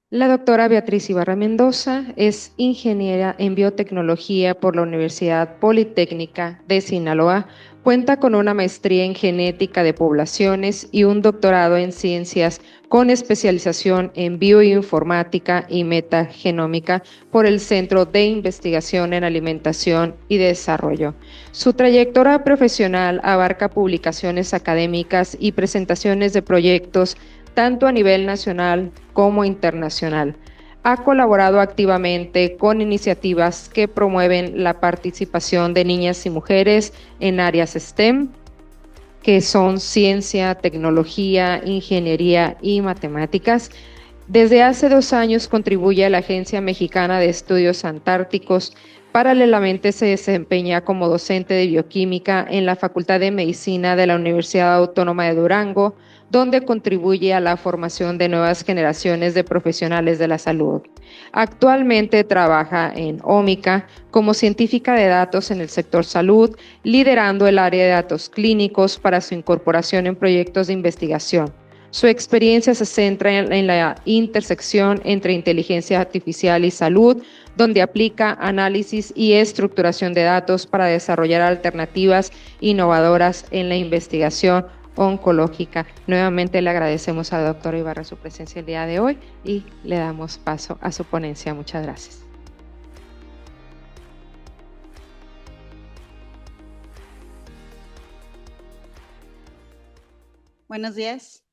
La doctora Beatriz Ibarra Mendoza es ingeniera en biotecnología por la Universidad Politécnica de Sinaloa. Cuenta con una maestría en genética de poblaciones y un doctorado en ciencias con especialización en bioinformática y metagenómica por el Centro de Investigación en Alimentación y Desarrollo. Su trayectoria profesional abarca publicaciones académicas y presentaciones de proyectos tanto a nivel nacional como internacional. Ha colaborado activamente con iniciativas que promueven la participación de niñas y mujeres en áreas STEM, que son ciencia, tecnología, ingeniería y matemáticas. Desde hace 2 años contribuye a la Agencia Mexicana de Estudios Antárticos. Paralelamente se desempeña como docente de bioquímica en la Facultad de Medicina de la Universidad Autónoma de Durango, donde contribuye a la formación de nuevas generaciones de profesionales de la salud. Actualmente trabaja en Ómica como científica de datos en el sector salud, liderando el área de datos clínicos para su incorporación en proyectos de investigación. Su experiencia se centra en la intersección entre inteligencia artificial y salud, donde aplica análisis y estructuración de datos para desarrollar alternativas innovadoras en la investigación oncológica. Nuevamente le agradecemos a la doctora Ibarra su presencia el día de hoy y le damos paso a su ponencia. Muchas gracias. Buenos días.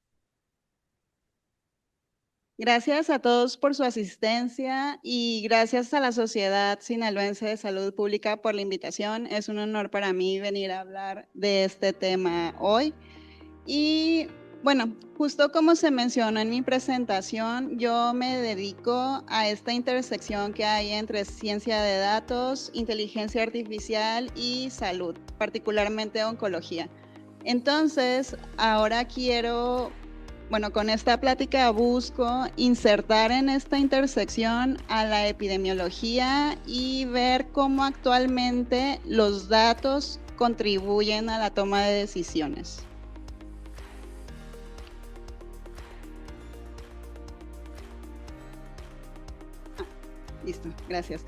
Gracias a todos por su asistencia y gracias a la Sociedad Sinaloense de Salud Pública por la invitación. Es un honor para mí venir a hablar de este tema hoy. Y bueno, justo como se mencionó en mi presentación, yo me dedico a esta intersección que hay entre ciencia de datos, inteligencia artificial y salud, particularmente oncología. Entonces, ahora con esta plática busco insertar en esta intersección a la epidemiología y ver cómo actualmente los datos contribuyen a la toma de decisiones. Listo, gracias.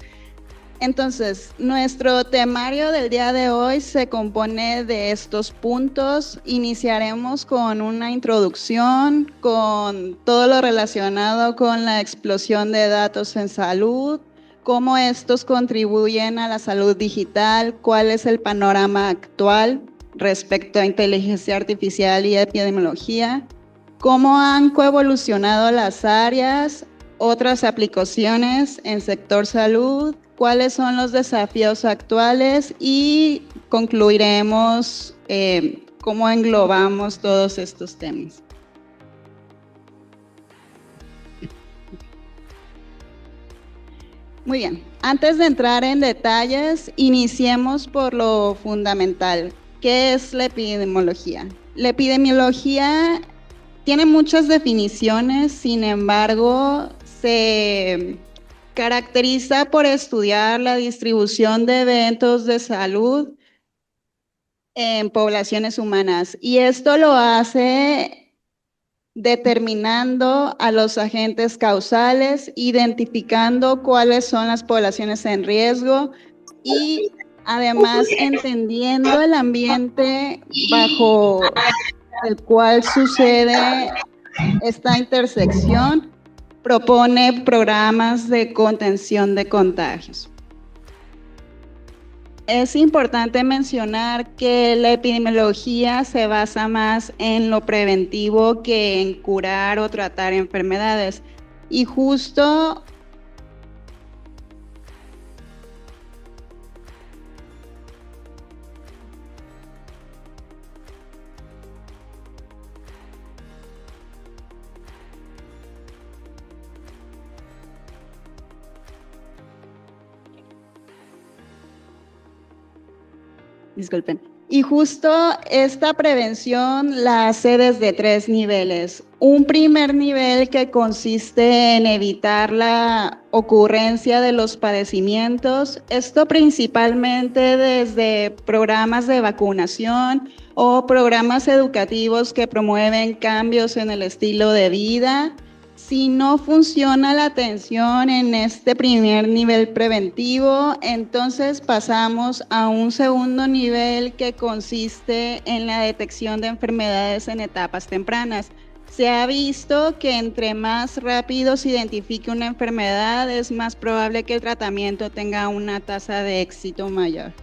Entonces, nuestro temario del día de hoy se compone de estos puntos. Iniciaremos con una introducción, con todo lo relacionado con la explosión de datos en salud, cómo estos contribuyen a la salud digital, cuál es el panorama actual respecto a inteligencia artificial y epidemiología, cómo han coevolucionado las áreas, otras aplicaciones en sector salud, cuáles son los desafíos actuales y concluiremos cómo englobamos todos estos temas. Muy bien, antes de entrar en detalles, iniciemos por lo fundamental. ¿Qué es la epidemiología? La epidemiología tiene muchas definiciones, sin embargo, se caracteriza por estudiar la distribución de eventos de salud en poblaciones humanas, y esto lo hace determinando a los agentes causales, identificando cuáles son las poblaciones en riesgo y además entendiendo el ambiente bajo el cual sucede esta intersección. Propone programas de contención de contagios. Es importante mencionar que la epidemiología se basa más en lo preventivo que en curar o tratar enfermedades. Y justo disculpen. Y justo esta prevención la hace desde 3 niveles. Un primer nivel que consiste en evitar la ocurrencia de los padecimientos, esto principalmente desde programas de vacunación o programas educativos que promueven cambios en el estilo de vida. Si no funciona la atención en este primer nivel preventivo, entonces pasamos a un segundo nivel que consiste en la detección de enfermedades en etapas tempranas. Se ha visto que entre más rápido se identifique una enfermedad, es más probable que el tratamiento tenga una tasa de éxito mayor.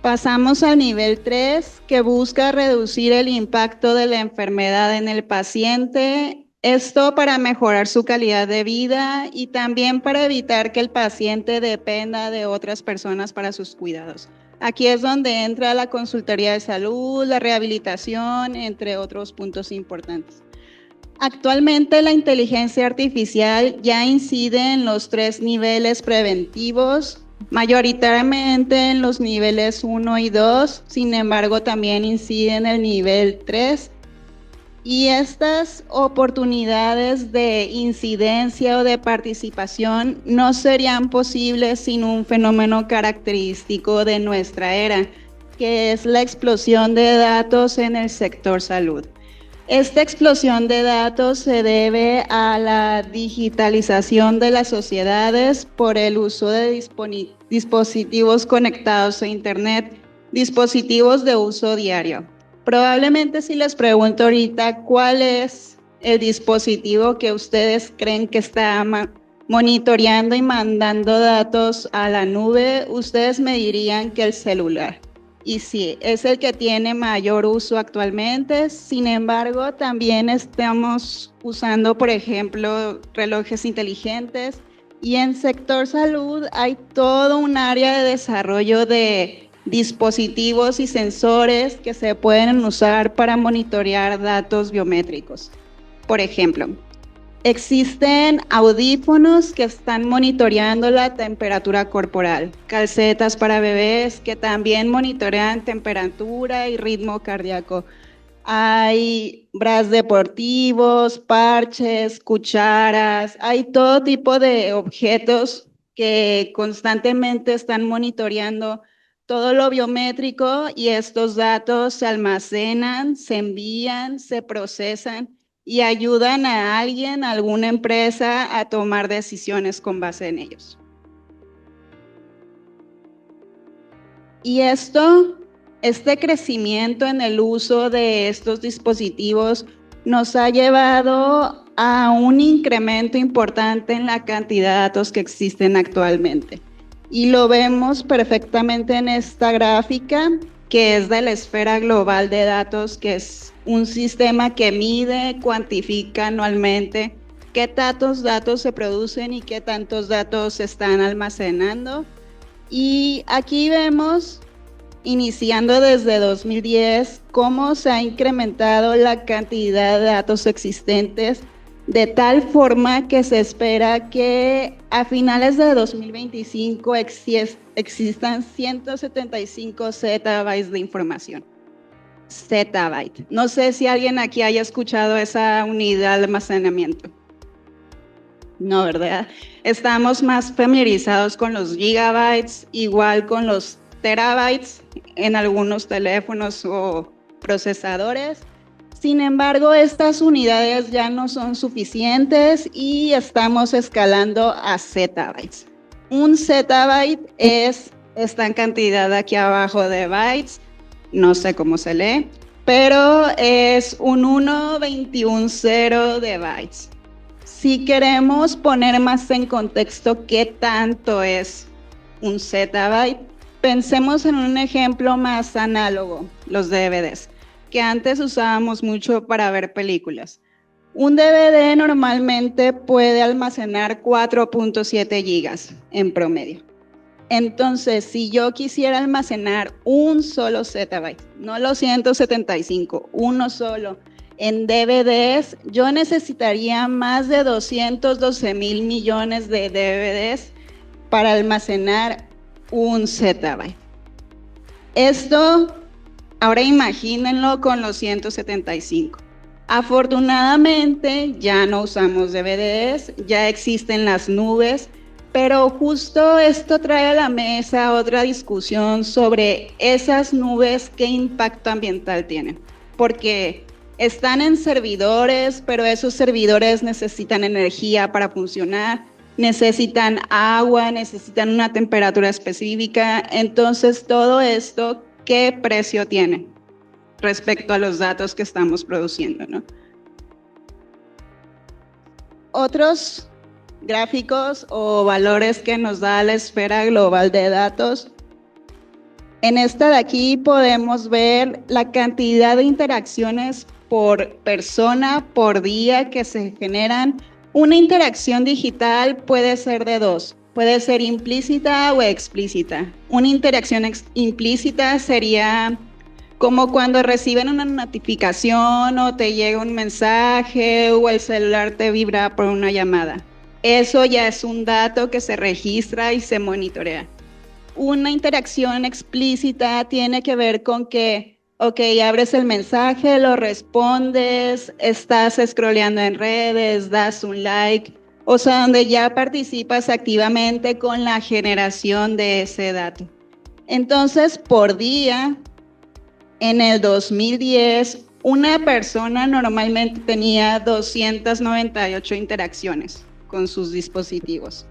Pasamos al nivel 3, que busca reducir el impacto de la enfermedad en el paciente. Esto para mejorar su calidad de vida y también para evitar que el paciente dependa de otras personas para sus cuidados. Aquí es donde entra la consultoría de salud, la rehabilitación, entre otros puntos importantes. Actualmente la inteligencia artificial ya incide en los 3 niveles preventivos, mayoritariamente en los niveles 1 y 2, sin embargo también incide en el nivel 3. Y estas oportunidades de incidencia o de participación no serían posibles sin un fenómeno característico de nuestra era, que es la explosión de datos en el sector salud. Esta explosión de datos se debe a la digitalización de las sociedades por el uso de dispositivos conectados a Internet, dispositivos de uso diario. Probablemente si les pregunto ahorita cuál es el dispositivo que ustedes creen que está monitoreando y mandando datos a la nube, ustedes me dirían que el celular. Y sí, es el que tiene mayor uso actualmente. Sin embargo, también estamos usando, por ejemplo, relojes inteligentes. Y en sector salud hay todo un área de desarrollo de dispositivos y sensores que se pueden usar para monitorear datos biométricos. Por ejemplo, existen audífonos que están monitoreando la temperatura corporal, calcetas para bebés que también monitorean temperatura y ritmo cardíaco. Hay bras deportivos, parches, cucharas, hay todo tipo de objetos que constantemente están monitoreando todo lo biométrico y estos datos se almacenan, se envían, se procesan y ayudan a alguien, a alguna empresa a tomar decisiones con base en ellos. Y este crecimiento en el uso de estos dispositivos nos ha llevado a un incremento importante en la cantidad de datos que existen actualmente. Y lo vemos perfectamente en esta gráfica, que es de la esfera global de datos, que es un sistema que mide, cuantifica anualmente qué tantos datos se producen y qué tantos datos se están almacenando. Y aquí vemos, iniciando desde 2010, cómo se ha incrementado la cantidad de datos existentes, de tal forma que se espera que a finales de 2025 existan 175 zettabytes de información. Zettabyte. No sé si alguien aquí haya escuchado esa unidad de almacenamiento. No, ¿verdad? Estamos más familiarizados con los gigabytes, igual con los terabytes en algunos teléfonos o procesadores. Sin embargo, estas unidades ya no son suficientes y estamos escalando a zettabytes. Un zettabyte es esta cantidad aquí abajo de bytes, no sé cómo se lee, pero es un 1.21.0 de bytes. Si queremos poner más en contexto qué tanto es un zettabyte, pensemos en un ejemplo más análogo, los DVDs, que antes usábamos mucho para ver películas. Un DVD normalmente puede almacenar 4.7 gigas en promedio. Entonces, si yo quisiera almacenar un solo zettabyte, no los 175, uno solo, en DVDs, yo necesitaría más de 212,000 millones de DVDs para almacenar un zettabyte. Esto, ahora imagínenlo con los 175. Afortunadamente ya no usamos DVDs, ya existen las nubes, pero justo esto trae a la mesa otra discusión sobre esas nubes, qué impacto ambiental tienen. Porque Están en servidores, pero esos servidores necesitan energía para funcionar, necesitan agua, necesitan una temperatura específica. Entonces, todo esto, ¿qué precio tiene respecto a los datos que estamos produciendo, ¿no? Otros gráficos o valores que nos da la esfera global de datos. En esta de aquí podemos ver la cantidad de interacciones por persona, por día que se generan. Una interacción digital puede ser de dos, puede ser implícita o explícita. Una interacción implícita sería como cuando reciben una notificación o te llega un mensaje o el celular te vibra por una llamada. Eso ya es un dato que se registra y se monitorea. Una interacción explícita tiene que ver con que, ok, abres el mensaje, lo respondes, estás scrolleando en redes, das un like, o sea, donde ya participas activamente con la generación de ese dato. Entonces, por día, en el 2010, una persona normalmente tenía 298 interacciones con sus dispositivos.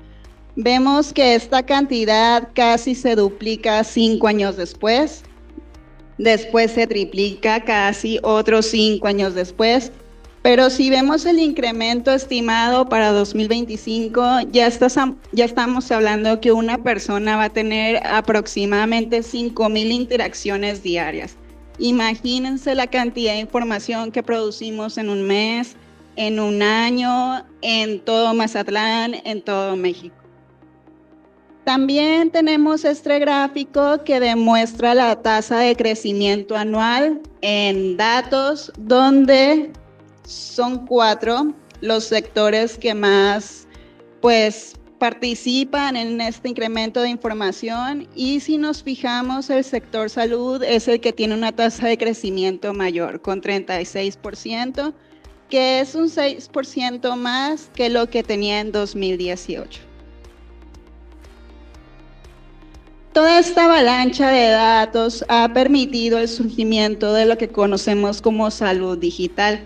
Vemos que esta cantidad casi se duplica 5 años después, después se triplica casi otros 5 años después, pero si vemos el incremento estimado para 2025, ya estamos hablando que una persona va a tener aproximadamente 5,000 interacciones diarias. Imagínense la cantidad de información que producimos en un mes, en un año, en todo Mazatlán, en todo México. También tenemos este gráfico que demuestra la tasa de crecimiento anual en datos, donde son 4 los sectores que más participan en este incremento de información, y si nos fijamos, el sector salud es el que tiene una tasa de crecimiento mayor, con 36%, que es un 6% más que lo que tenía en 2018. Toda esta avalancha de datos ha permitido el surgimiento de lo que conocemos como salud digital,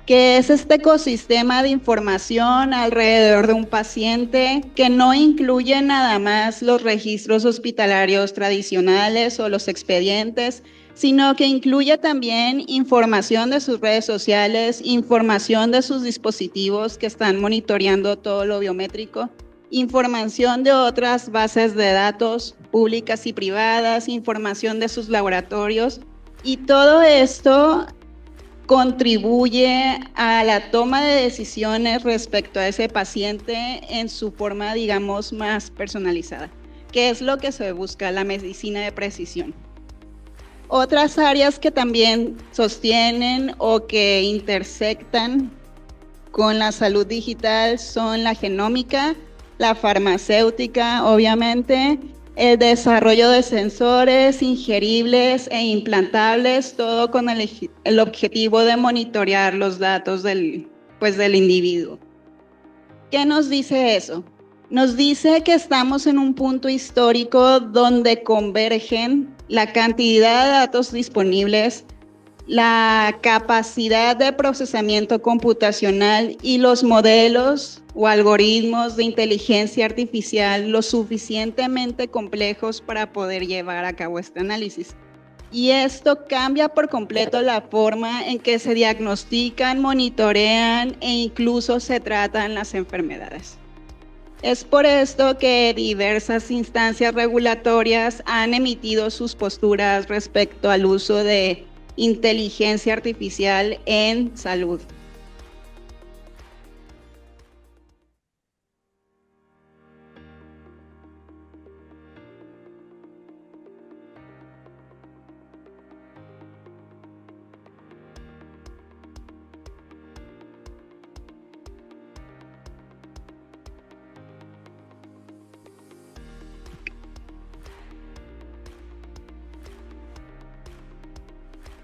que es este ecosistema de información alrededor de un paciente que no incluye nada más los registros hospitalarios tradicionales o los expedientes, sino que incluye también información de sus redes sociales, información de sus dispositivos que están monitoreando todo lo biométrico, información de otras bases de datos públicas y privadas, información de sus laboratorios, y todo esto contribuye a la toma de decisiones respecto a ese paciente en su forma, digamos, más personalizada, que es lo que se busca, la medicina de precisión. Otras áreas que también sostienen o que intersectan con la salud digital son la genómica, la farmacéutica, obviamente, el desarrollo de sensores ingeribles e implantables, todo con el objetivo de monitorear los datos del individuo. ¿Qué nos dice eso? Nos dice que estamos en un punto histórico donde convergen la cantidad de datos disponibles, la capacidad de procesamiento computacional y los modelos o algoritmos de inteligencia artificial lo suficientemente complejos para poder llevar a cabo este análisis. Y esto cambia por completo la forma en que se diagnostican, monitorean e incluso se tratan las enfermedades. Es por esto que diversas instancias regulatorias han emitido sus posturas respecto al uso de inteligencia artificial en salud.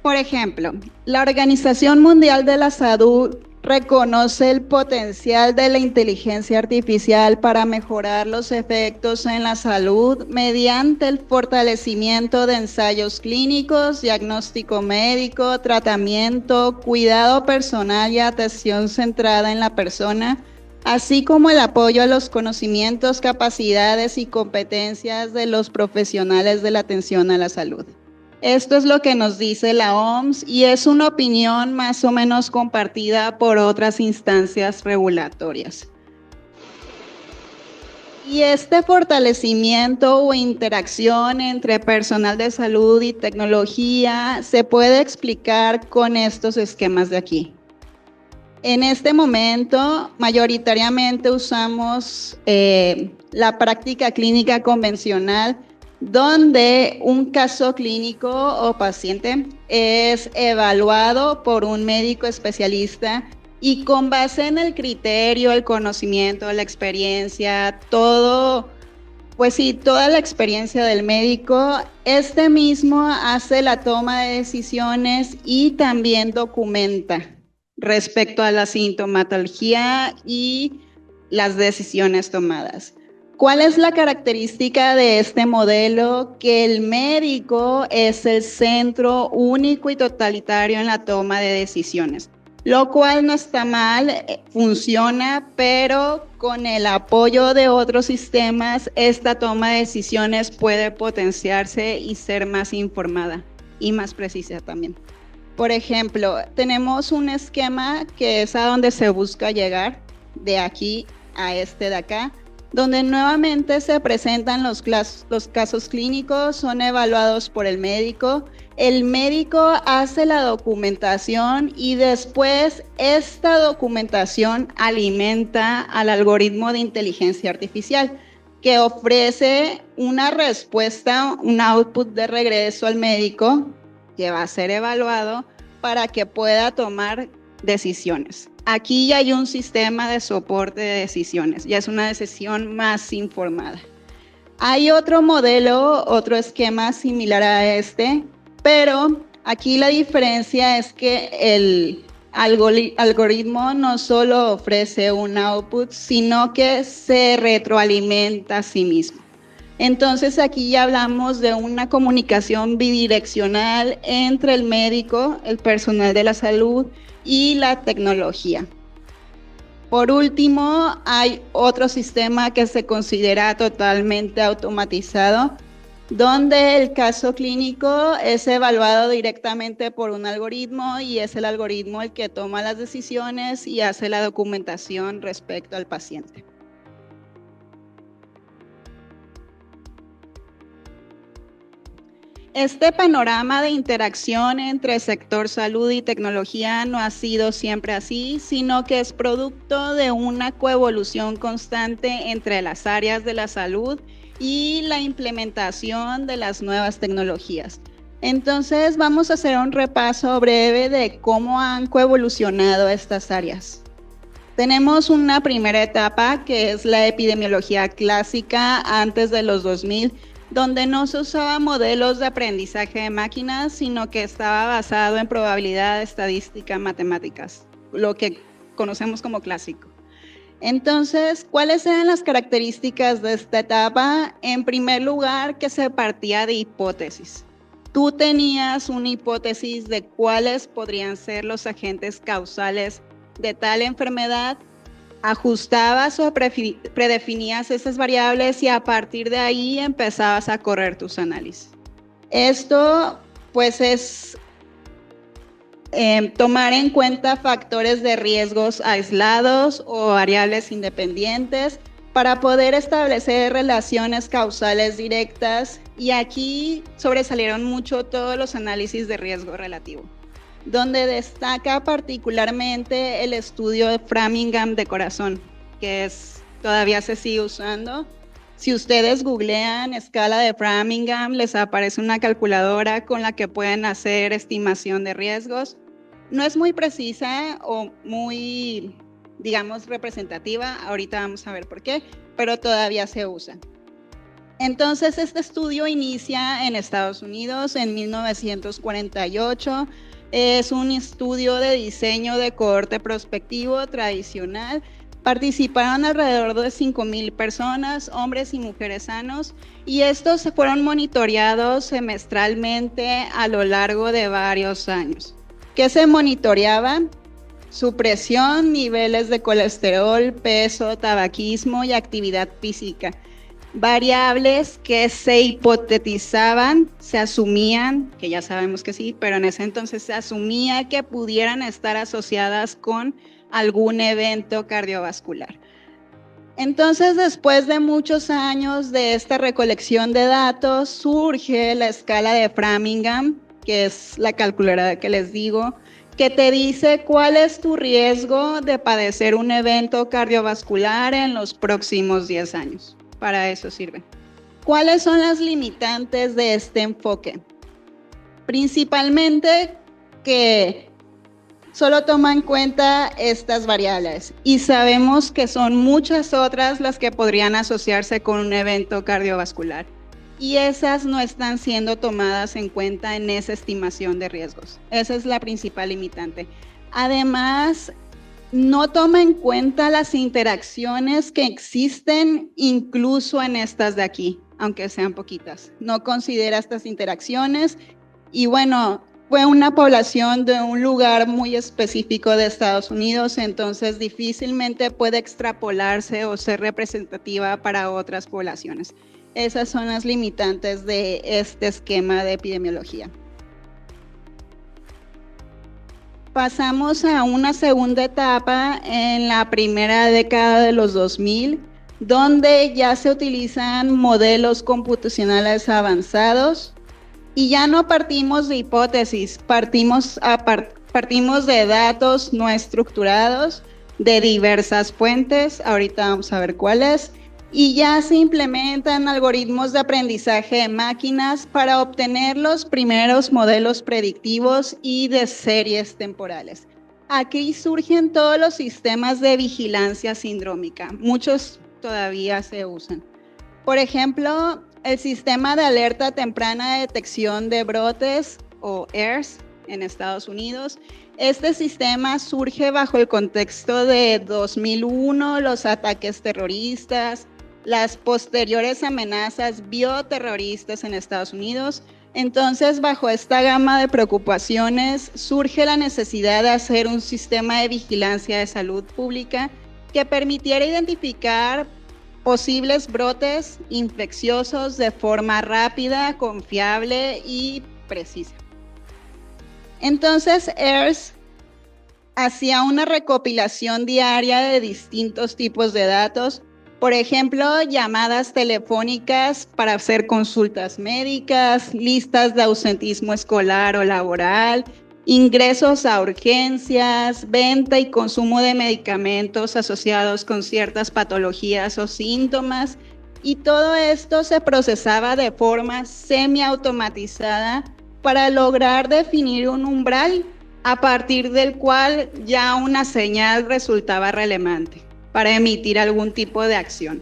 Por ejemplo, la Organización Mundial de la Salud reconoce el potencial de la inteligencia artificial para mejorar los efectos en la salud mediante el fortalecimiento de ensayos clínicos, diagnóstico médico, tratamiento, cuidado personal y atención centrada en la persona, así como el apoyo a los conocimientos, capacidades y competencias de los profesionales de la atención a la salud. Esto es lo que nos dice la OMS y es una opinión más o menos compartida por otras instancias regulatorias. Y este fortalecimiento o interacción entre personal de salud y tecnología se puede explicar con estos esquemas de aquí. En este momento, mayoritariamente usamos la práctica clínica convencional, donde un caso clínico o paciente es evaluado por un médico especialista y con base en el criterio, el conocimiento, la experiencia, toda la experiencia del médico, este mismo hace la toma de decisiones y también documenta respecto a la sintomatología y las decisiones tomadas. ¿Cuál es la característica de este modelo? Que el médico es el centro único y totalitario en la toma de decisiones, lo cual no está mal, funciona, pero con el apoyo de otros sistemas, esta toma de decisiones puede potenciarse y ser más informada y más precisa también. Por ejemplo, tenemos un esquema que es a donde se busca llegar, de aquí a este de acá, donde nuevamente se presentan los casos clínicos, son evaluados por el médico hace la documentación y después esta documentación alimenta al algoritmo de inteligencia artificial que ofrece una respuesta, un output de regreso al médico que va a ser evaluado para que pueda tomar decisiones. Aquí ya hay un sistema de soporte de decisiones, ya es una decisión más informada. Hay otro modelo, otro esquema similar a este, pero aquí la diferencia es que el algoritmo no solo ofrece un output, sino que se retroalimenta a sí mismo. Entonces aquí ya hablamos de una comunicación bidireccional entre el médico, el personal de la salud y la tecnología. Por último, hay otro sistema que se considera totalmente automatizado, donde el caso clínico es evaluado directamente por un algoritmo y es el algoritmo el que toma las decisiones y hace la documentación respecto al paciente. Este panorama de interacción entre sector salud y tecnología no ha sido siempre así, sino que es producto de una coevolución constante entre las áreas de la salud y la implementación de las nuevas tecnologías. Entonces, vamos a hacer un repaso breve de cómo han coevolucionado estas áreas. Tenemos una primera etapa que es la epidemiología clásica antes de los 2000, donde no se usaba modelos de aprendizaje de máquinas, sino que estaba basado en probabilidad, estadística, matemáticas, lo que conocemos como clásico. Entonces, ¿cuáles eran las características de esta etapa? En primer lugar, que se partía de hipótesis. Tú tenías una hipótesis de cuáles podrían ser los agentes causales de tal enfermedad, ajustabas o predefinías esas variables y a partir de ahí empezabas a correr tus análisis. Esto pues es tomar en cuenta factores de riesgos aislados o variables independientes para poder establecer relaciones causales directas, y aquí sobresalieron mucho todos los análisis de riesgo relativo, donde destaca particularmente el estudio de Framingham de corazón, que todavía se sigue usando. Si ustedes googlean escala de Framingham, les aparece una calculadora con la que pueden hacer estimación de riesgos. No es muy precisa o muy, digamos, representativa, ahorita vamos a ver por qué, pero todavía se usa. Entonces, este estudio inicia en Estados Unidos en 1948, Es un estudio de diseño de cohorte prospectivo tradicional. Participaron alrededor de 5,000 personas, hombres y mujeres sanos, y estos fueron monitoreados semestralmente a lo largo de varios años. ¿Qué se monitoreaban? Su presión, niveles de colesterol, peso, tabaquismo y actividad física. Variables que se hipotetizaban, se asumían, que ya sabemos que sí, pero en ese entonces se asumía que pudieran estar asociadas con algún evento cardiovascular. Entonces, después de muchos años de esta recolección de datos, surge la escala de Framingham, que es la calculadora que les digo, que te dice cuál es tu riesgo de padecer un evento cardiovascular en los próximos 10 años. Para eso sirve. ¿Cuáles son las limitantes de este enfoque? Principalmente que solo toma en cuenta estas variables y sabemos que son muchas otras las que podrían asociarse con un evento cardiovascular y esas no están siendo tomadas en cuenta en esa estimación de riesgos. Esa es la principal limitante. Además, no toma en cuenta las interacciones que existen incluso en estas de aquí, aunque sean poquitas. No considera estas interacciones y bueno, fue una población de un lugar muy específico de Estados Unidos, entonces difícilmente puede extrapolarse o ser representativa para otras poblaciones. Esas son las limitantes de este esquema de epidemiología. Pasamos a una segunda etapa en la primera década de los 2000, donde ya se utilizan modelos computacionales avanzados y ya no partimos de hipótesis, partimos de datos no estructurados de diversas fuentes, ahorita vamos a ver cuáles, y ya se implementan algoritmos de aprendizaje de máquinas para obtener los primeros modelos predictivos y de series temporales. Aquí surgen todos los sistemas de vigilancia sindrómica, muchos todavía se usan. Por ejemplo, el sistema de alerta temprana de detección de brotes o EARS en Estados Unidos. Este sistema surge bajo el contexto de 2001, los ataques terroristas, las posteriores amenazas bioterroristas en Estados Unidos. Entonces, bajo esta gama de preocupaciones, surge la necesidad de hacer un sistema de vigilancia de salud pública que permitiera identificar posibles brotes infecciosos de forma rápida, confiable y precisa. Entonces, EARS hacía una recopilación diaria de distintos tipos de datos. Por ejemplo, llamadas telefónicas para hacer consultas médicas, listas de ausentismo escolar o laboral, ingresos a urgencias, venta y consumo de medicamentos asociados con ciertas patologías o síntomas. Y todo esto se procesaba de forma semiautomatizada para lograr definir un umbral a partir del cual ya una señal resultaba relevante para emitir algún tipo de acción.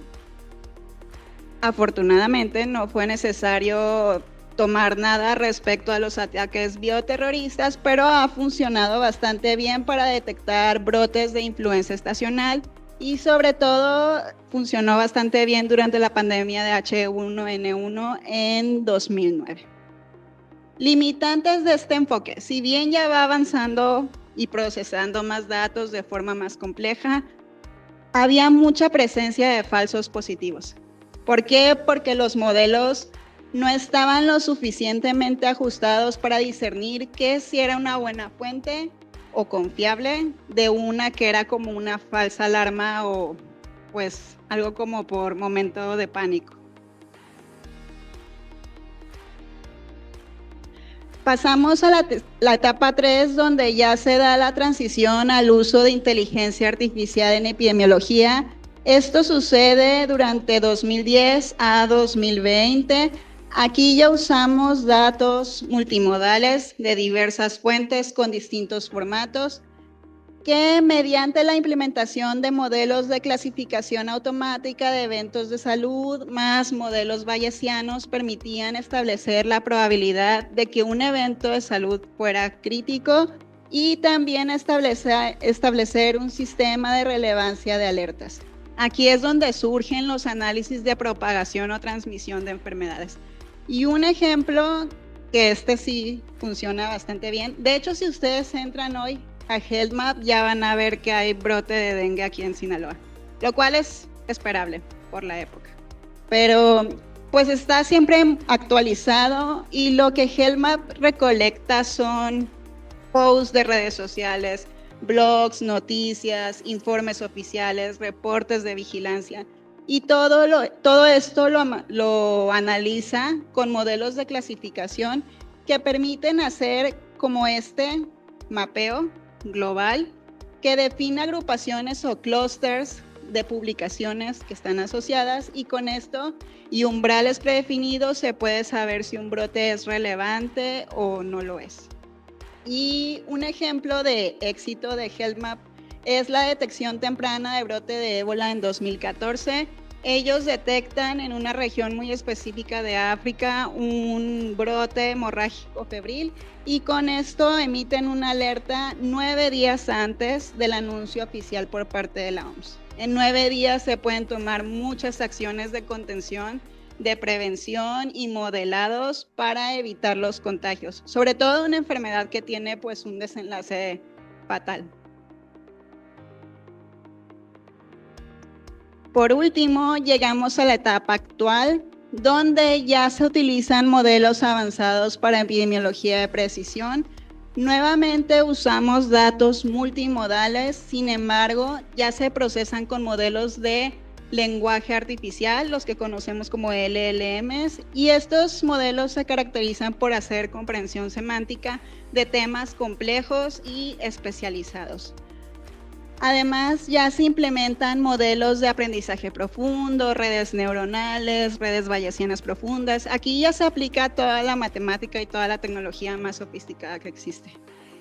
Afortunadamente no fue necesario tomar nada respecto a los ataques bioterroristas, pero ha funcionado bastante bien para detectar brotes de influenza estacional y sobre todo funcionó bastante bien durante la pandemia de H1N1 en 2009. Limitantes de este enfoque. Si bien ya va avanzando y procesando más datos de forma más compleja, había mucha presencia de falsos positivos. ¿Por qué? Porque los modelos no estaban lo suficientemente ajustados para discernir que si era una buena fuente o confiable de una que era como una falsa alarma o pues algo como por momento de pánico. Pasamos a la etapa 3, donde ya se da la transición al uso de inteligencia artificial en epidemiología. Esto sucede durante 2010 a 2020. Aquí ya usamos datos multimodales de diversas fuentes con distintos formatos. que mediante la implementación de modelos de clasificación automática de eventos de salud más modelos bayesianos permitían establecer la probabilidad de que un evento de salud fuera crítico y también establecer un sistema de relevancia de alertas. Aquí es donde surgen los análisis de propagación o transmisión de enfermedades. Y un ejemplo que sí funciona bastante bien. De hecho, si ustedes entran hoy a HealthMap, ya van a ver que hay brote de dengue aquí en Sinaloa, lo cual es esperable por la época. Pero pues está siempre actualizado y lo que HealthMap recolecta son posts de redes sociales, blogs, noticias, informes oficiales, reportes de vigilancia. Y todo esto lo analiza con modelos de clasificación que permiten hacer como este mapeo global que define agrupaciones o clústeres de publicaciones que están asociadas, y con esto y umbrales predefinidos se puede saber si un brote es relevante o no lo es. Y un ejemplo de éxito de HealthMap es la detección temprana de brote de ébola en 2014. Ellos detectan en una región muy específica de África un brote hemorrágico febril y con esto emiten una alerta 9 días antes del anuncio oficial por parte de la OMS. En 9 días se pueden tomar muchas acciones de contención, de prevención y modelados para evitar los contagios, sobre todo una enfermedad que tiene pues un desenlace fatal. Por último, llegamos a la etapa actual, donde ya se utilizan modelos avanzados para epidemiología de precisión. Nuevamente usamos datos multimodales, sin embargo, ya se procesan con modelos de lenguaje artificial, los que conocemos como LLMs, y estos modelos se caracterizan por hacer comprensión semántica de temas complejos y especializados. Además, ya se implementan modelos de aprendizaje profundo, redes neuronales, redes bayesianas profundas. Aquí ya se aplica toda la matemática y toda la tecnología más sofisticada que existe.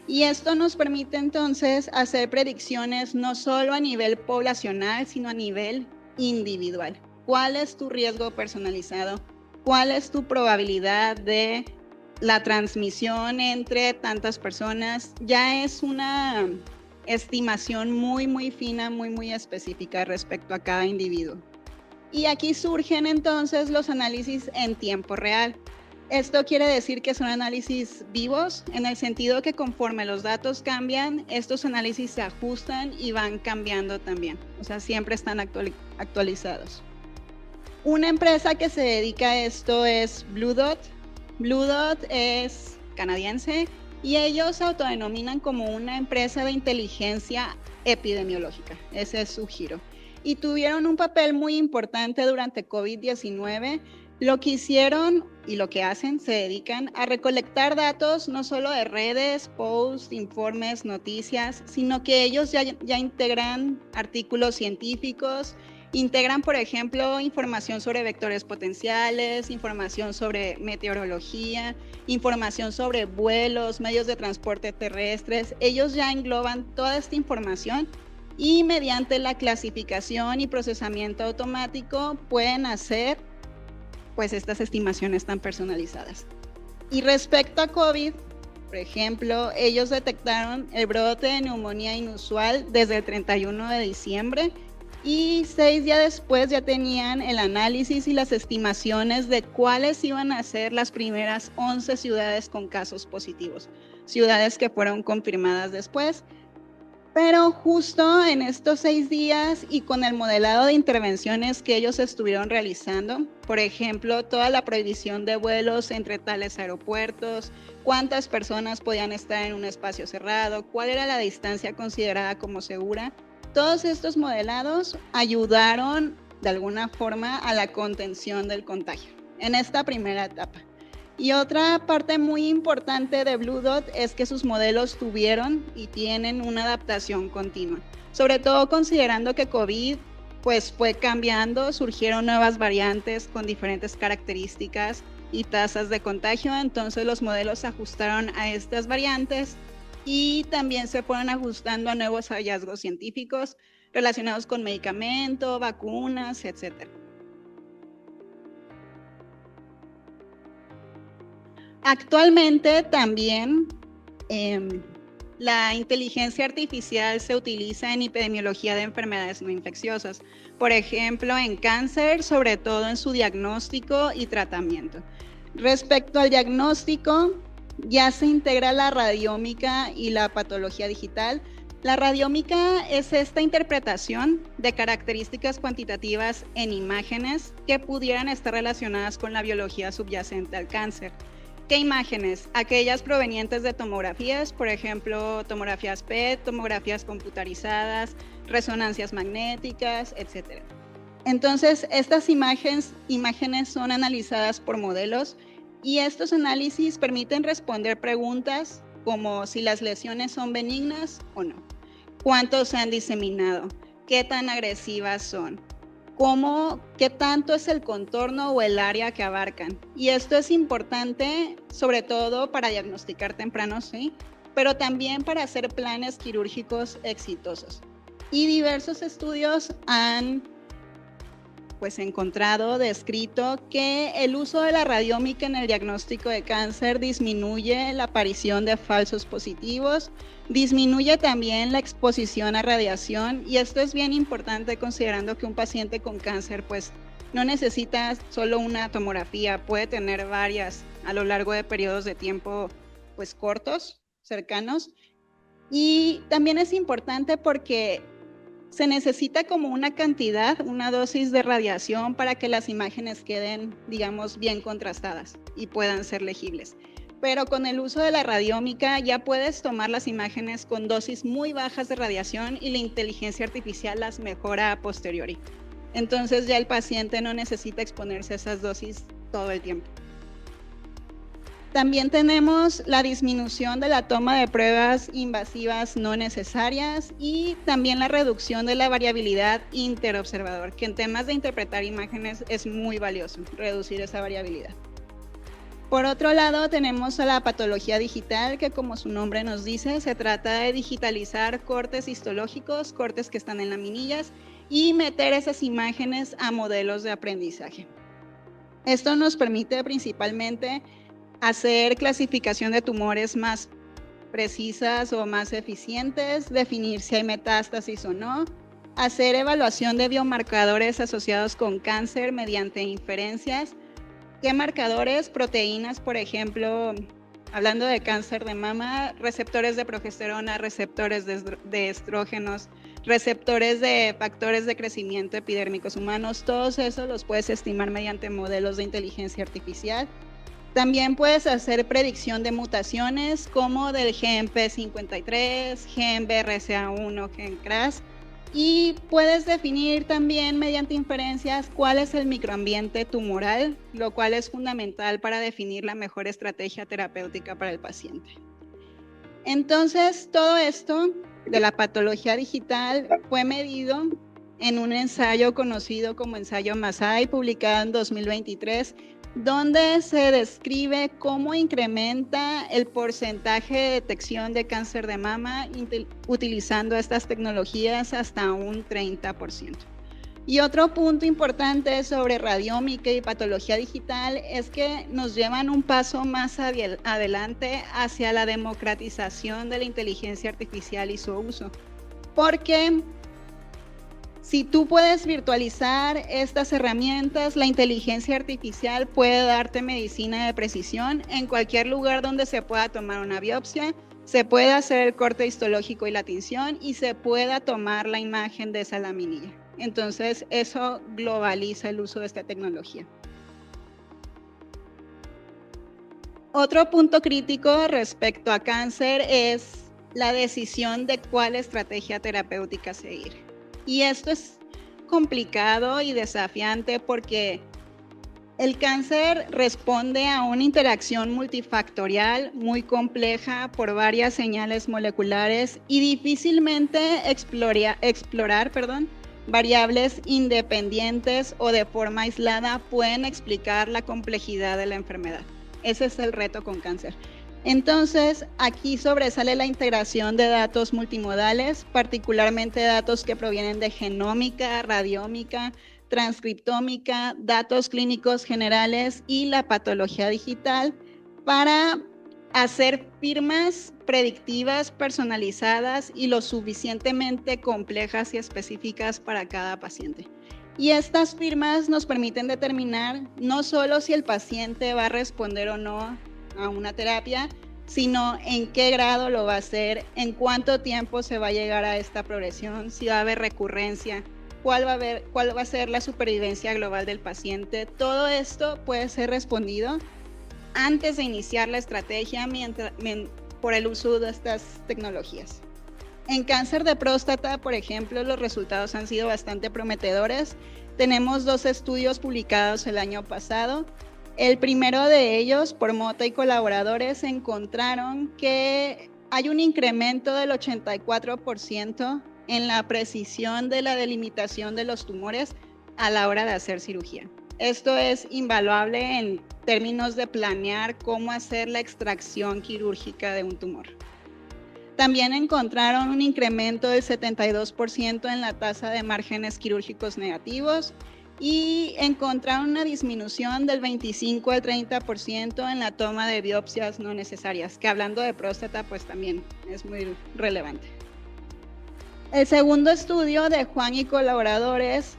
Y esto nos permite entonces hacer predicciones no solo a nivel poblacional, sino a nivel individual. ¿Cuál es tu riesgo personalizado? ¿Cuál es tu probabilidad de la transmisión entre tantas personas? Ya es una estimación muy fina, muy específica respecto a cada individuo. Y aquí surgen entonces los análisis en tiempo real. Esto quiere decir que son análisis vivos, en el sentido que conforme los datos cambian, estos análisis se ajustan y van cambiando también. O sea, siempre están actualizados. Una empresa que se dedica a esto es Blue Dot. Blue Dot es canadiense y ellos se autodenominan como una empresa de inteligencia epidemiológica. Ese es su giro. Y tuvieron un papel muy importante durante COVID-19. Lo que hicieron y lo que hacen, se dedican a recolectar datos no solo de redes, posts, informes, noticias, sino que ellos ya integran artículos científicos, integran, por ejemplo, información sobre vectores potenciales, información sobre meteorología, información sobre vuelos, medios de transporte terrestres. Ellos ya engloban toda esta información y mediante la clasificación y procesamiento automático pueden hacer pues estas estimaciones tan personalizadas. Y respecto a COVID, por ejemplo, ellos detectaron el brote de neumonía inusual desde el 31 de diciembre y 6 días después ya tenían el análisis y las estimaciones de cuáles iban a ser las primeras 11 ciudades con casos positivos, ciudades que fueron confirmadas después. Pero justo en estos 6 días y con el modelado de intervenciones que ellos estuvieron realizando, por ejemplo, toda la prohibición de vuelos entre tales aeropuertos, cuántas personas podían estar en un espacio cerrado, cuál era la distancia considerada como segura, todos estos modelados ayudaron de alguna forma a la contención del contagio en esta primera etapa. Y otra parte muy importante de Blue Dot es que sus modelos tuvieron y tienen una adaptación continua, sobre todo considerando que COVID pues fue cambiando, surgieron nuevas variantes con diferentes características y tasas de contagio, entonces los modelos se ajustaron a estas variantes y también se fueron ajustando a nuevos hallazgos científicos relacionados con medicamentos, vacunas, etc. Actualmente también la inteligencia artificial se utiliza en epidemiología de enfermedades no infecciosas, por ejemplo, en cáncer, sobre todo en su diagnóstico y tratamiento. Respecto al diagnóstico, ya se integra la radiómica y la patología digital. La radiómica es esta interpretación de características cuantitativas en imágenes que pudieran estar relacionadas con la biología subyacente al cáncer. ¿Qué imágenes? Aquellas provenientes de tomografías, por ejemplo, tomografías PET, tomografías computarizadas, resonancias magnéticas, etc. Entonces, estas imágenes son analizadas por modelos y estos análisis permiten responder preguntas como si las lesiones son benignas o no, cuántos se han diseminado, qué tan agresivas son, qué tanto es el contorno o el área que abarcan. Y esto es importante, sobre todo para diagnosticar temprano, ¿sí? Pero también para hacer planes quirúrgicos exitosos. Y diversos estudios han descrito que el uso de la radiómica en el diagnóstico de cáncer disminuye la aparición de falsos positivos, disminuye también la exposición a radiación, y esto es bien importante considerando que un paciente con cáncer pues no necesita solo una tomografía, puede tener varias a lo largo de periodos de tiempo pues cortos, cercanos. Y también es importante porque se necesita como una dosis de radiación para que las imágenes queden, digamos, bien contrastadas y puedan ser legibles. Pero con el uso de la radiómica ya puedes tomar las imágenes con dosis muy bajas de radiación y la inteligencia artificial las mejora a posteriori. Entonces ya el paciente no necesita exponerse a esas dosis todo el tiempo. También tenemos la disminución de la toma de pruebas invasivas no necesarias y también la reducción de la variabilidad interobservador, que en temas de interpretar imágenes es muy valioso, reducir esa variabilidad. Por otro lado, tenemos a la patología digital, que como su nombre nos dice, se trata de digitalizar cortes histológicos, cortes que están en laminillas, y meter esas imágenes a modelos de aprendizaje. Esto nos permite principalmente hacer clasificación de tumores más precisas o más eficientes, definir si hay metástasis o no, hacer evaluación de biomarcadores asociados con cáncer mediante inferencias. ¿Qué marcadores? Proteínas, por ejemplo, hablando de cáncer de mama, receptores de progesterona, receptores de estrógenos, receptores de factores de crecimiento epidérmicos humanos, todos esos los puedes estimar mediante modelos de inteligencia artificial. También puedes hacer predicción de mutaciones como del gen P53, gen BRCA1, gen CRAS, y puedes definir también mediante inferencias cuál es el microambiente tumoral, lo cual es fundamental para definir la mejor estrategia terapéutica para el paciente. Entonces, todo esto de la patología digital fue medido en un ensayo conocido como ensayo Masai, publicado en 2023, donde se describe cómo incrementa el porcentaje de detección de cáncer de mama utilizando estas tecnologías hasta un 30%. Y otro punto importante sobre radiómica y patología digital es que nos llevan un paso más adelante hacia la democratización de la inteligencia artificial y su uso. Porque si tú puedes virtualizar estas herramientas, la inteligencia artificial puede darte medicina de precisión en cualquier lugar donde se pueda tomar una biopsia, se puede hacer el corte histológico y la tinción y se pueda tomar la imagen de esa laminilla. Entonces, eso globaliza el uso de esta tecnología. Otro punto crítico respecto a cáncer es la decisión de cuál estrategia terapéutica seguir. Y esto es complicado y desafiante porque el cáncer responde a una interacción multifactorial muy compleja por varias señales moleculares y difícilmente explorar variables independientes o de forma aislada pueden explicar la complejidad de la enfermedad. Ese es el reto con cáncer. Entonces, aquí sobresale la integración de datos multimodales, particularmente datos que provienen de genómica, radiómica, transcriptómica, datos clínicos generales y la patología digital para hacer firmas predictivas, personalizadas y lo suficientemente complejas y específicas para cada paciente. Y estas firmas nos permiten determinar no solo si el paciente va a responder o no a una terapia, sino en qué grado lo va a hacer, en cuánto tiempo se va a llegar a esta progresión, si va a haber recurrencia, cuál va a ser la supervivencia global del paciente. Todo esto puede ser respondido antes de iniciar la estrategia por el uso de estas tecnologías. En cáncer de próstata, por ejemplo, los resultados han sido bastante prometedores. Tenemos 2 estudios publicados el año pasado. El primero de ellos, por Mota y colaboradores, encontraron que hay un incremento del 84% en la precisión de la delimitación de los tumores a la hora de hacer cirugía. Esto es invaluable en términos de planear cómo hacer la extracción quirúrgica de un tumor. También encontraron un incremento del 72% en la tasa de márgenes quirúrgicos negativos y encontraron una disminución del 25 al 30% en la toma de biopsias no necesarias, que hablando de próstata, pues también es muy relevante. El segundo estudio de Juan y colaboradores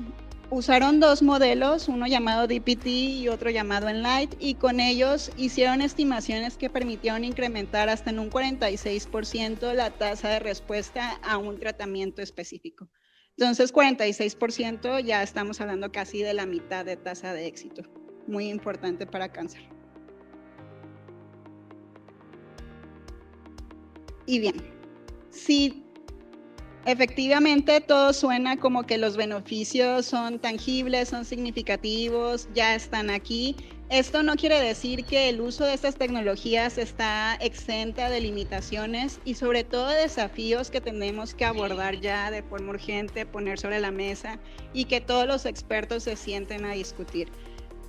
usaron 2 modelos, uno llamado DPT y otro llamado Enlight, y con ellos hicieron estimaciones que permitieron incrementar hasta en un 46% la tasa de respuesta a un tratamiento específico. Entonces, 46% ya estamos hablando casi de la mitad de tasa de éxito. Muy importante para cáncer. Y bien, si efectivamente todo suena como que los beneficios son tangibles, son significativos, ya están aquí, esto no quiere decir que el uso de estas tecnologías está exenta de limitaciones y sobre todo de desafíos que tenemos que abordar ya de forma urgente, poner sobre la mesa y que todos los expertos se sienten a discutir.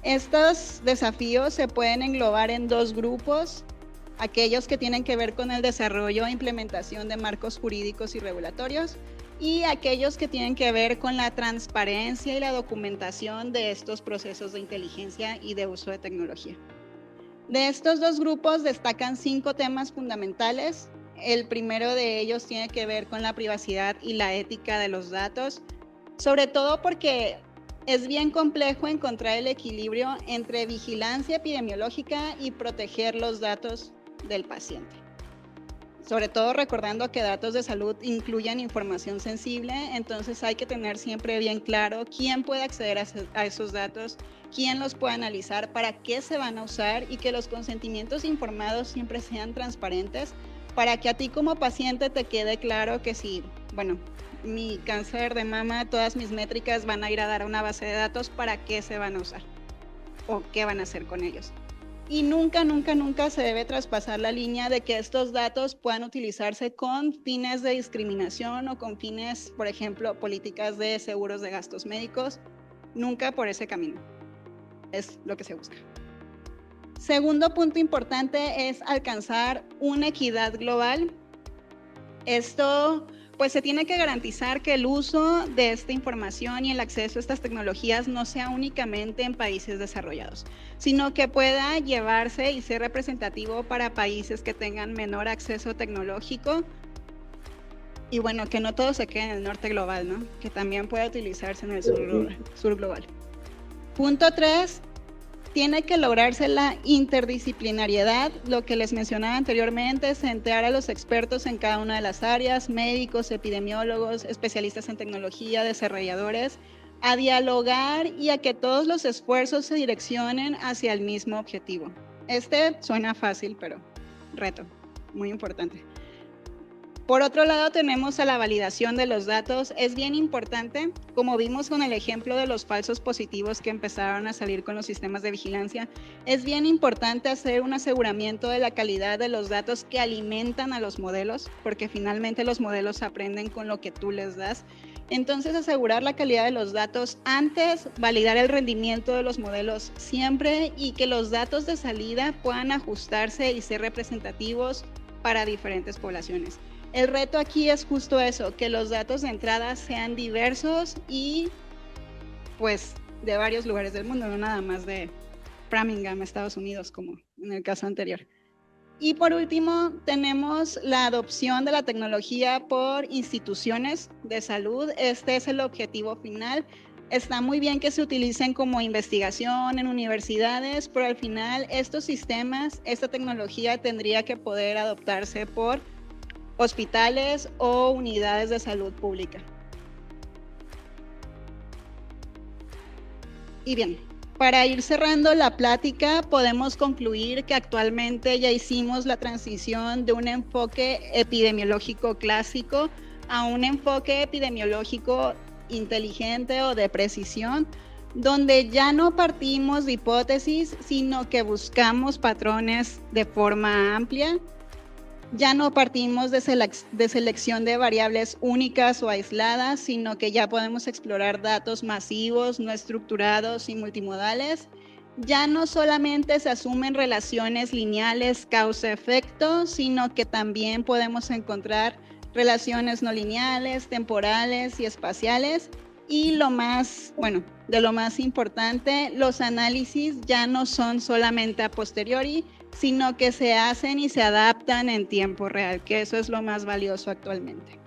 Estos desafíos se pueden englobar en 2 grupos, aquellos que tienen que ver con el desarrollo e implementación de marcos jurídicos y regulatorios y aquellos que tienen que ver con la transparencia y la documentación de estos procesos de inteligencia y de uso de tecnología. De estos 2 grupos destacan 5 temas fundamentales. El primero de ellos tiene que ver con la privacidad y la ética de los datos, sobre todo porque es bien complejo encontrar el equilibrio entre vigilancia epidemiológica y proteger los datos del paciente. Sobre todo recordando que datos de salud incluyen información sensible, entonces hay que tener siempre bien claro quién puede acceder a esos datos, quién los puede analizar, para qué se van a usar y que los consentimientos informados siempre sean transparentes para que a ti como paciente te quede claro que si, bueno, mi cáncer de mama, todas mis métricas van a ir a dar a una base de datos, ¿para qué se van a usar? ¿O qué van a hacer con ellos? Y nunca, nunca, nunca se debe traspasar la línea de que estos datos puedan utilizarse con fines de discriminación o con fines, por ejemplo, políticas de seguros de gastos médicos. Nunca por ese camino. Es lo que se busca. Segundo punto importante es alcanzar una equidad global. Esto pues se tiene que garantizar que el uso de esta información y el acceso a estas tecnologías no sea únicamente en países desarrollados, sino que pueda llevarse y ser representativo para países que tengan menor acceso tecnológico y bueno, que no todo se quede en el norte global, ¿no? Que también pueda utilizarse en el sur global. Punto 3. Tiene que lograrse la interdisciplinariedad, lo que les mencionaba anteriormente, centrar a los expertos en cada una de las áreas, médicos, epidemiólogos, especialistas en tecnología, desarrolladores, a dialogar y a que todos los esfuerzos se direccionen hacia el mismo objetivo. Este suena fácil, pero reto, muy importante. Por otro lado, tenemos a la validación de los datos. Es bien importante, como vimos con el ejemplo de los falsos positivos que empezaron a salir con los sistemas de vigilancia, es bien importante hacer un aseguramiento de la calidad de los datos que alimentan a los modelos, porque finalmente los modelos aprenden con lo que tú les das. Entonces, asegurar la calidad de los datos antes, validar el rendimiento de los modelos siempre y que los datos de salida puedan ajustarse y ser representativos para diferentes poblaciones. El reto aquí es justo eso, que los datos de entrada sean diversos y pues de varios lugares del mundo, no nada más de Framingham, Estados Unidos, como en el caso anterior. Y por último, tenemos la adopción de la tecnología por instituciones de salud. Este es el objetivo final. Está muy bien que se utilicen como investigación en universidades, pero al final estos sistemas, esta tecnología tendría que poder adoptarse por hospitales o unidades de salud pública. Y bien, para ir cerrando la plática, podemos concluir que actualmente ya hicimos la transición de un enfoque epidemiológico clásico a un enfoque epidemiológico inteligente o de precisión, donde ya no partimos de hipótesis, sino que buscamos patrones de forma amplia. Ya no partimos de selección de variables únicas o aisladas, sino que ya podemos explorar datos masivos, no estructurados y multimodales. Ya no solamente se asumen relaciones lineales causa-efecto, sino que también podemos encontrar relaciones no lineales, temporales y espaciales. Y de lo más importante, los análisis ya no son solamente a posteriori, sino que se hacen y se adaptan en tiempo real, que eso es lo más valioso actualmente.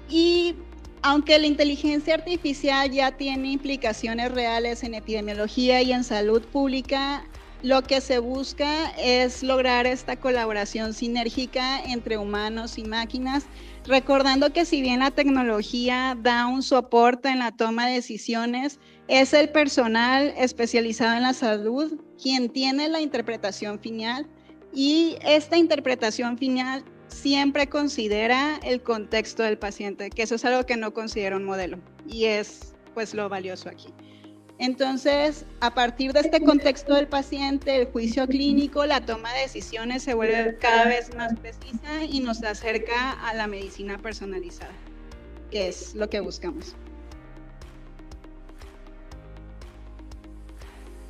Y aunque la inteligencia artificial ya tiene implicaciones reales en epidemiología y en salud pública, lo que se busca es lograr esta colaboración sinérgica entre humanos y máquinas, recordando que si bien la tecnología da un soporte en la toma de decisiones, es el personal especializado en la salud quien tiene la interpretación final, y esta interpretación final siempre considera el contexto del paciente, que eso es algo que no considera un modelo y es pues lo valioso aquí. Entonces, a partir de este contexto del paciente, el juicio clínico, la toma de decisiones se vuelve cada vez más precisa y nos acerca a la medicina personalizada, que es lo que buscamos.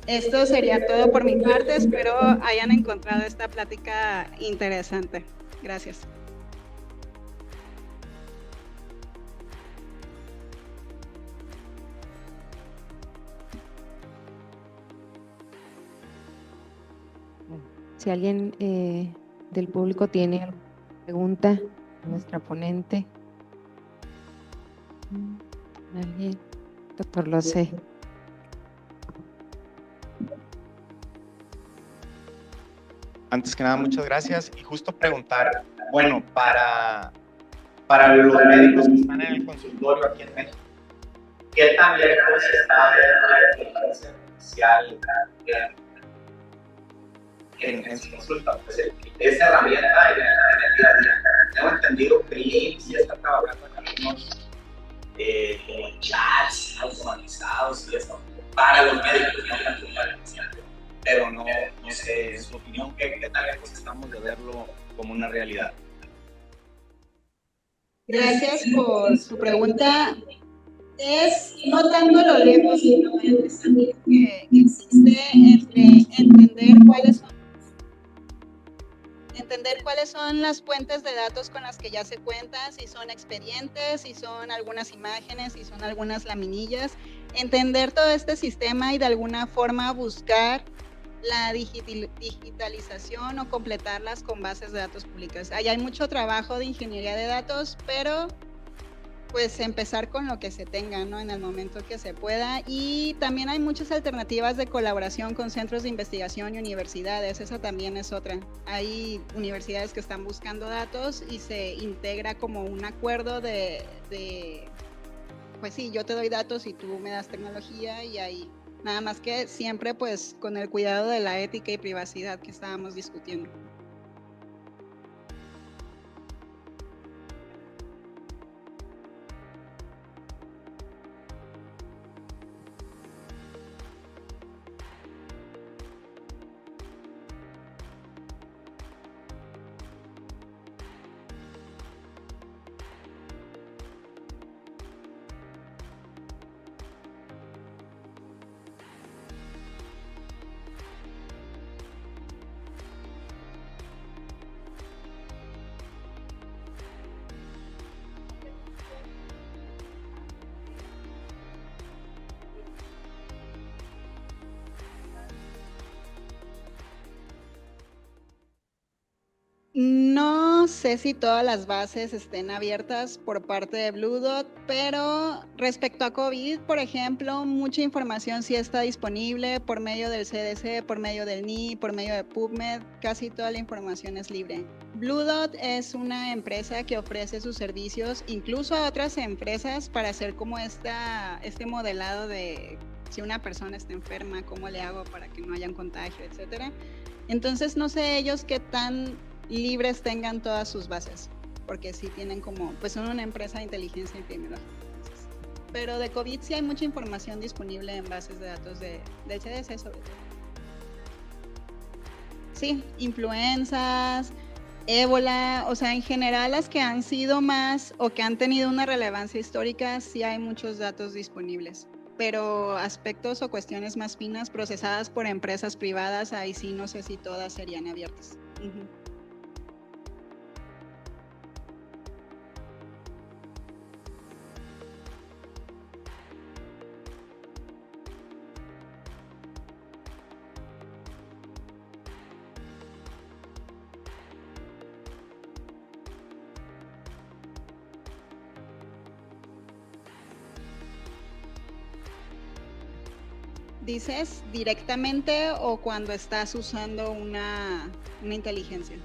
Esto sería todo por mi parte. Espero hayan encontrado esta plática interesante. Gracias. Si alguien del público tiene alguna pregunta a nuestra ponente. ¿Alguien? Doctor Locé. Antes que nada, muchas gracias. Y justo preguntar, bueno, para los médicos que están en el consultorio aquí en México, ¿qué tan lejos está de la inteligencia artificial en su consulta? Pues esa herramienta en el día a día. Tengo entendido que IMSS ya está trabajando en algunos chats automatizados y esto para los médicos, no tanto para el paciente. Pero no sé, en su opinión, ¿qué tan lejos estamos de verlo como una realidad? Gracias por su pregunta. Es no tanto lo lejos, sino el desafío que existe entre entender cuáles son las fuentes de datos con las que ya se cuenta, si son expedientes, si son algunas imágenes, si son algunas laminillas, entender todo este sistema y de alguna forma buscar la digitalización o completarlas con bases de datos públicas. Ahí hay mucho trabajo de ingeniería de datos, pero pues empezar con lo que se tenga, ¿no? En el momento que se pueda. Y también hay muchas alternativas de colaboración con centros de investigación y universidades. Esa también es otra. Hay universidades que están buscando datos y se integra como un acuerdo de pues sí, yo te doy datos y tú me das tecnología, y ahí nada más que siempre pues con el cuidado de la ética y privacidad que estábamos discutiendo. sé si todas las bases estén abiertas por parte de Blue Dot, pero respecto a COVID, por ejemplo, mucha información sí está disponible por medio del CDC, por medio del NIH, por medio de PubMed, casi toda la información es libre. Blue Dot es una empresa que ofrece sus servicios incluso a otras empresas para hacer como este modelado de si una persona está enferma, cómo le hago para que no haya un contagio, etcétera. Entonces no sé ellos qué tan libres tengan todas sus bases, porque sí tienen como, pues son una empresa de inteligencia epidemiológica. Pero de COVID sí hay mucha información disponible en bases de datos del CDC sobre todo. Sí, influenzas, ébola, o sea, en general las que han sido más o que han tenido una relevancia histórica, sí hay muchos datos disponibles. Pero aspectos o cuestiones más finas procesadas por empresas privadas, ahí sí no sé si todas serían abiertas. ¿Dices directamente o cuando estás usando una inteligencia?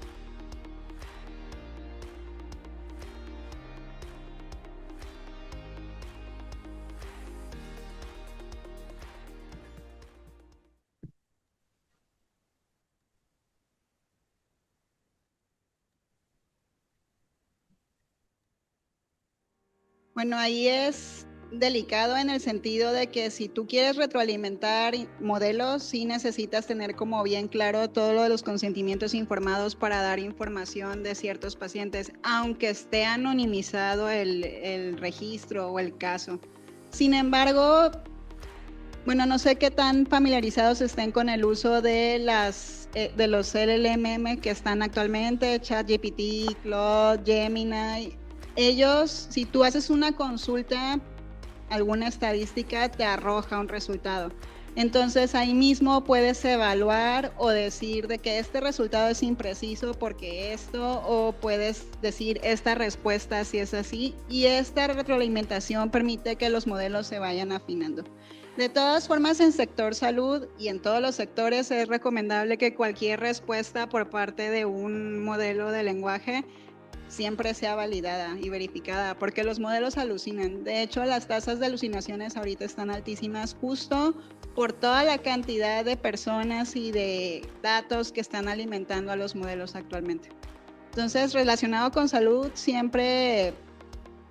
Bueno, ahí es delicado en el sentido de que si tú quieres retroalimentar modelos, sí necesitas tener como bien claro todo lo de los consentimientos informados para dar información de ciertos pacientes, aunque esté anonimizado el registro o el caso. Sin embargo, bueno, no sé qué tan familiarizados estén con el uso de los LLM que están actualmente, ChatGPT, Claude, Gemini. Ellos, si tú haces una consulta, alguna estadística te arroja un resultado. Entonces ahí mismo puedes evaluar o decir de que este resultado es impreciso porque esto, o puedes decir esta respuesta si es así, y esta retroalimentación permite que los modelos se vayan afinando. De todas formas, en sector salud y en todos los sectores es recomendable que cualquier respuesta por parte de un modelo de lenguaje siempre sea validada y verificada, porque los modelos alucinan. De hecho, las tasas de alucinaciones ahorita están altísimas justo por toda la cantidad de personas y de datos que están alimentando a los modelos actualmente. Entonces, relacionado con salud, siempre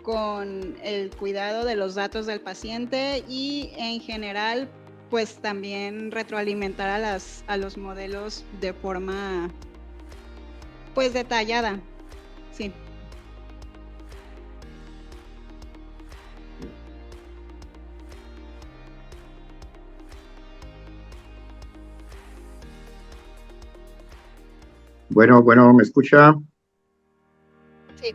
con el cuidado de los datos del paciente y en general, pues también retroalimentar a los modelos de forma, pues detallada. Sí. Bueno, ¿me escucha? Sí.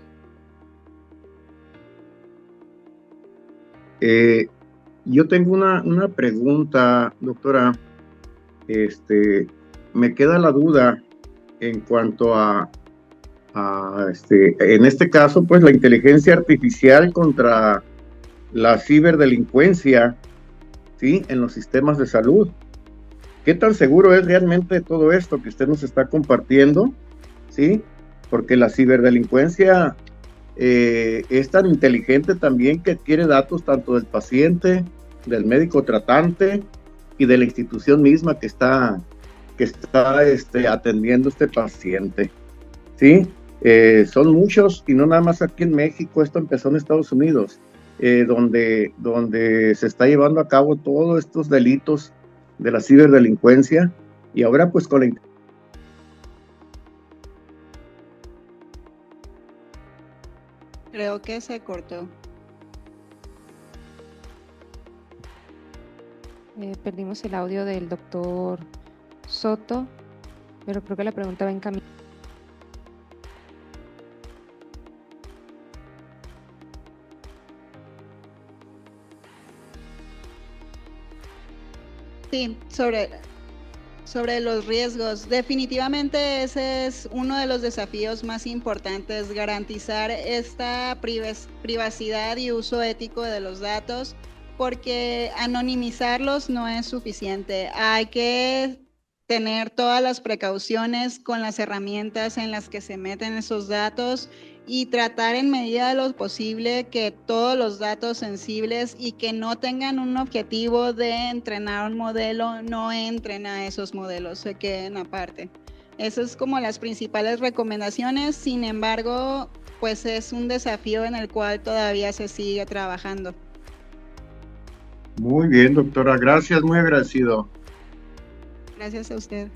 Yo tengo una pregunta, doctora. Me queda la duda en cuanto en este caso, pues la inteligencia artificial contra la ciberdelincuencia, ¿sí? En los sistemas de salud. ¿Qué tan seguro es realmente todo esto que usted nos está compartiendo? ¿Sí? Porque la ciberdelincuencia es tan inteligente también que adquiere datos tanto del paciente, del médico tratante y de la institución misma que está atendiendo este paciente. ¿Sí? Son muchos, y no nada más aquí en México. Esto empezó en Estados Unidos, donde se está llevando a cabo todos estos delitos de la ciberdelincuencia, y ahora pues con la Creo que se cortó. Perdimos el audio del doctor Soto, pero creo que la pregunta va en camino. Sí, Sobre los riesgos, definitivamente ese es uno de los desafíos más importantes, garantizar esta privacidad y uso ético de los datos, porque anonimizarlos no es suficiente. Hay que tener todas las precauciones con las herramientas en las que se meten esos datos y tratar en medida de lo posible que todos los datos sensibles y que no tengan un objetivo de entrenar un modelo no entren a esos modelos, se queden aparte. Esas es como las principales recomendaciones, sin embargo, pues es un desafío en el cual todavía se sigue trabajando. Muy bien, doctora, gracias, muy agradecido. Gracias a usted.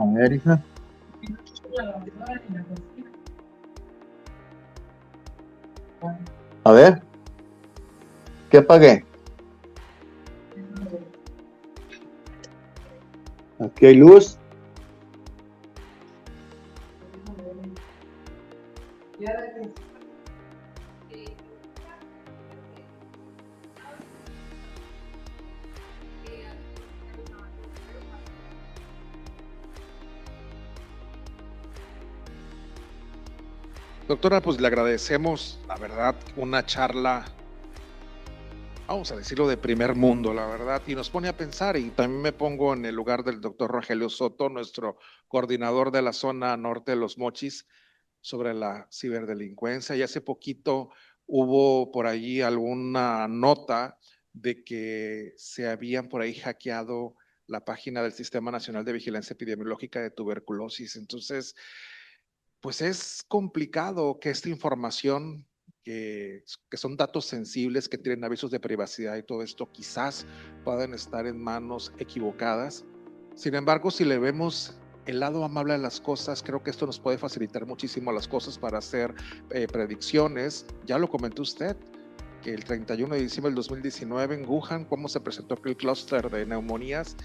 A ver, hija. A ver, ¿qué apagué? Aquí hay luz. Doctora, pues le agradecemos, la verdad, una charla, vamos a decirlo, de primer mundo, la verdad, y nos pone a pensar, y también me pongo en el lugar del doctor Rogelio Soto, nuestro coordinador de la zona norte de Los Mochis, sobre la ciberdelincuencia, y hace poquito hubo por allí alguna nota de que se habían por ahí hackeado la página del Sistema Nacional de Vigilancia Epidemiológica de Tuberculosis. Entonces, pues es complicado que esta información, que son datos sensibles, que tienen avisos de privacidad y todo esto, quizás puedan estar en manos equivocadas. Sin embargo, si le vemos el lado amable de las cosas, creo que esto nos puede facilitar muchísimo las cosas para hacer predicciones. Ya lo comentó usted, que el 31 de diciembre del 2019 en Wuhan, cómo se presentó el clúster de neumonías,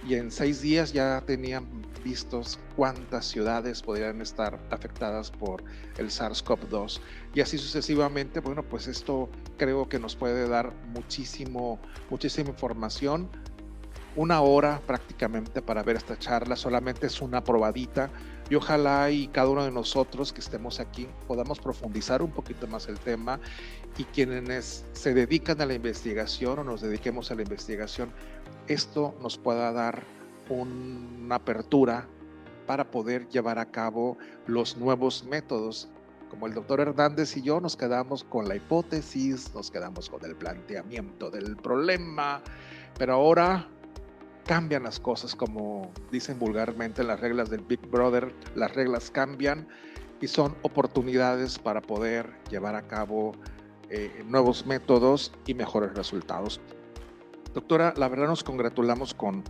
y en 6 días ya tenían vistos cuántas ciudades podrían estar afectadas por el SARS-CoV-2 y así sucesivamente. Bueno, pues esto creo que nos puede dar muchísima información. 1 hora prácticamente para ver esta charla, solamente es una probadita y ojalá y cada uno de nosotros que estemos aquí podamos profundizar un poquito más el tema y quienes se dedican a la investigación o nos dediquemos a la investigación, esto nos pueda dar una apertura para poder llevar a cabo los nuevos métodos. Como el doctor Hernández y yo nos quedamos con la hipótesis, nos quedamos con el planteamiento del problema, pero ahora cambian las cosas, como dicen vulgarmente las reglas del Big Brother, las reglas cambian y son oportunidades para poder llevar a cabo nuevos métodos y mejores resultados. Doctora, la verdad nos congratulamos con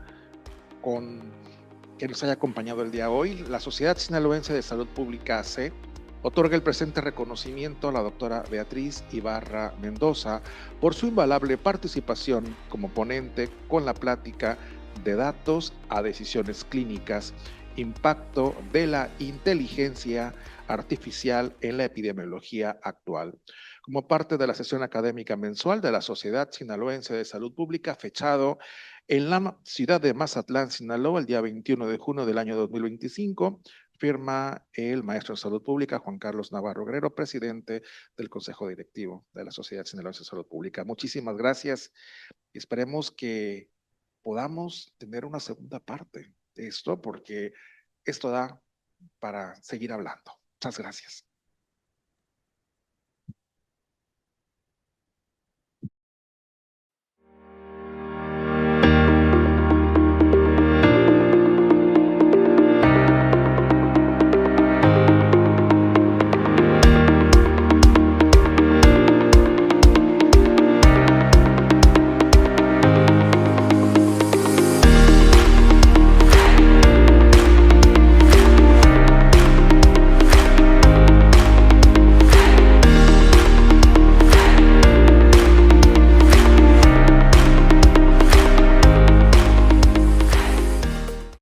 que nos haya acompañado el día de hoy. La Sociedad Sinaloense de Salud Pública AC otorga el presente reconocimiento a la doctora Beatriz Ibarra Mendoza por su invaluable participación como ponente con la plática de datos a decisiones clínicas, impacto de la inteligencia artificial en la epidemiología actual, como parte de la sesión académica mensual de la Sociedad Sinaloense de Salud Pública, fechado en la ciudad de Mazatlán, Sinaloa, el día 21 de junio del año 2025, firma el maestro de Salud Pública, Juan Carlos Navarro Guerrero, presidente del Consejo Directivo de la Sociedad Sinaloense de Salud Pública. Muchísimas gracias y esperemos que podamos tener una segunda parte de esto, porque esto da para seguir hablando. Muchas gracias.